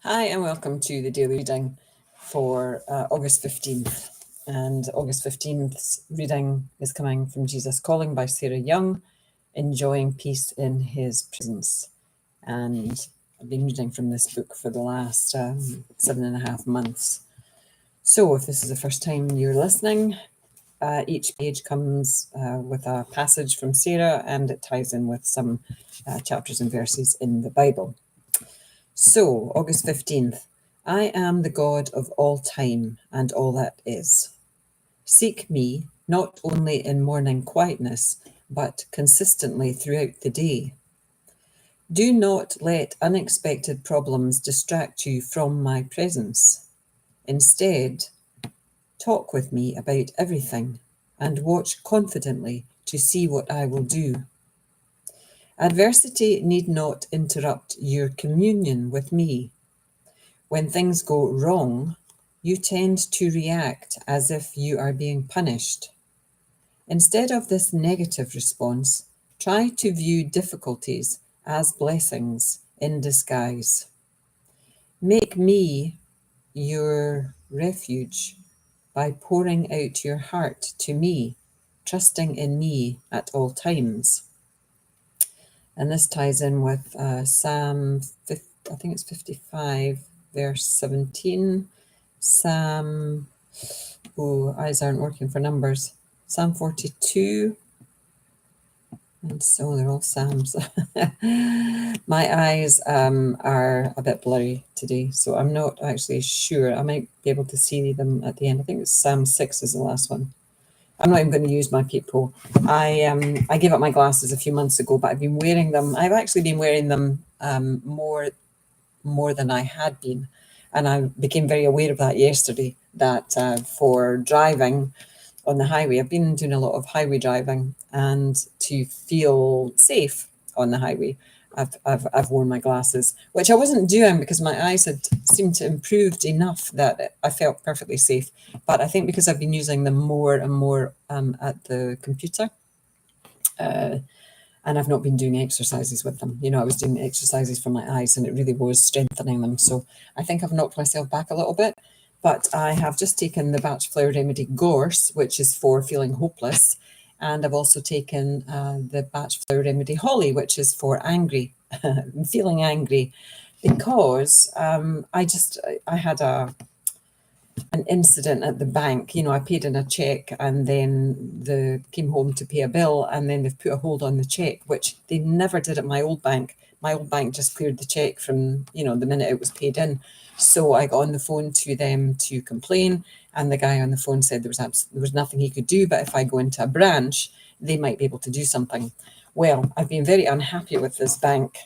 Hi and welcome to the daily reading for August 15th. And August 15th's reading is coming from Jesus Calling by Sarah Young, Enjoying Peace in His Presence. And I've been reading from this book for the last 7.5 months. So if this is the first time you're listening, each page comes with a passage from Sarah, and it ties in with some chapters and verses in the Bible. So, August 15th, I am the God of all time and all that is. Seek me not only in morning quietness, but consistently throughout the day. Do not let unexpected problems distract you from my presence. Instead, talk with me about everything and watch confidently to see what I will do. Adversity need not interrupt your communion with me. When things go wrong, you tend to react as if you are being punished. Instead of this negative response, try to view difficulties as blessings in disguise. Make me your refuge by pouring out your heart to me, trusting in me at all times. And this ties in with Psalm 50, I think it's 55, verse 17. Psalm, eyes aren't working for numbers. Psalm 42. And so they're all Psalms. My eyes are a bit blurry today, so I'm not actually sure. I might be able to see them at the end. I think it's Psalm 6 is the last one. I'm not even going to use my peephole. I gave up my glasses a few months ago, but I've been wearing them. I've actually been wearing them more than I had been. And I became very aware of that yesterday, that for driving on the highway, I've been doing a lot of highway driving, and to feel safe on the highway, I've worn my glasses, which I wasn't doing because my eyes had seemed to improved enough that I felt perfectly safe. But I think because I've been using them more and more at the computer, and I've not been doing exercises with them. I was doing exercises for my eyes, and it really was strengthening them. So I think I've knocked myself back a little bit. But I have just taken the Bach Flower Remedy Gorse, which is for feeling hopeless. And I've also taken the Bach Flower Remedy Holly, which is for angry, feeling angry. Because I had an incident at the bank. I paid in a check, and then came home to pay a bill, and then they've put a hold on the check, which they never did at my old bank. My old bank just cleared the check from, the minute it was paid in. So I got on the phone to them to complain, and the guy on the phone said there was nothing he could do, but if I go into a branch, they might be able to do something. Well, I've been very unhappy with this bank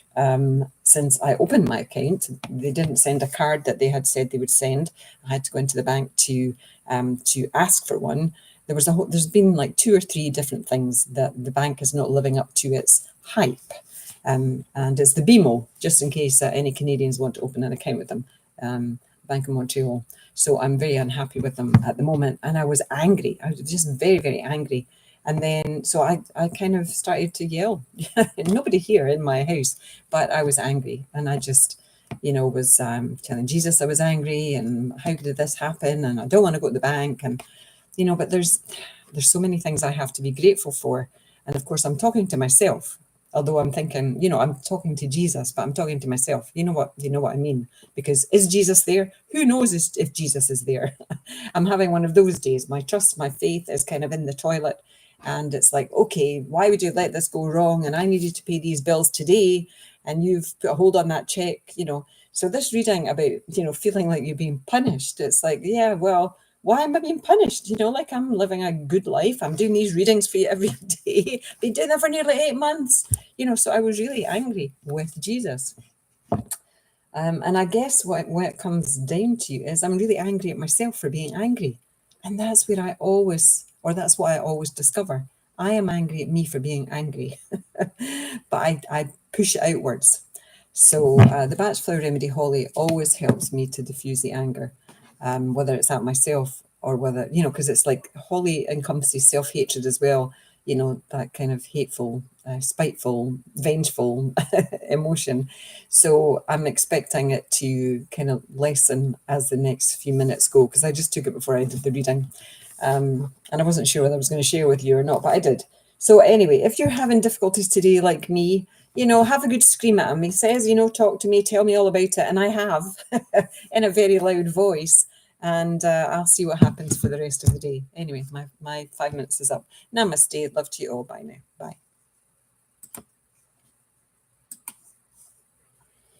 since I opened my account. They didn't send a card that they had said they would send. I had to go into the bank to ask for one. There's been like 2 or 3 different things that the bank is not living up to its hype. And it's the BMO, just in case any Canadians want to open an account with them, Bank of Montreal. So I'm very unhappy with them at the moment. And I was angry. I was just very, very angry. And then, so I kind of started to yell. Nobody here in my house, but I was angry. And I just, was telling Jesus I was angry, and how did this happen? And I don't want to go to the bank. And, but there's so many things I have to be grateful for. And of course, I'm talking to myself. Although I'm thinking, I'm talking to Jesus, but I'm talking to myself. You know what I mean? Because is Jesus there? Who knows if Jesus is there? I'm having one of those days. My trust, my faith is kind of in the toilet. And it's like, okay, why would you let this go wrong? And I needed to pay these bills today, and you've put a hold on that check, So this reading about, feeling like you're being punished, it's like, yeah, well, why am I being punished? Like I'm living a good life. I'm doing these readings for you every day. Been doing that for nearly 8 months. So I was really angry with Jesus. And I guess what it comes down to is I'm really angry at myself for being angry. And that's what I always discover. I am angry at me for being angry. But I push it outwards. So the Bach Flower Remedy Holly always helps me to diffuse the anger, whether it's at myself or whether, because it's like holly encompasses self-hatred as well. you know, that kind of hateful, spiteful, vengeful emotion. So I'm expecting it to kind of lessen as the next few minutes go, because I just took it before I did the reading. And I wasn't sure whether I was going to share with you or not, but I did. So anyway, if you're having difficulties today like me, you know, have a good scream at him. He says, you know, talk to me, tell me all about it. And I have in a very loud voice. And I'll see what happens for the rest of the day. Anyway, my 5 minutes is up. Namaste. Love to you all. Bye now. Bye.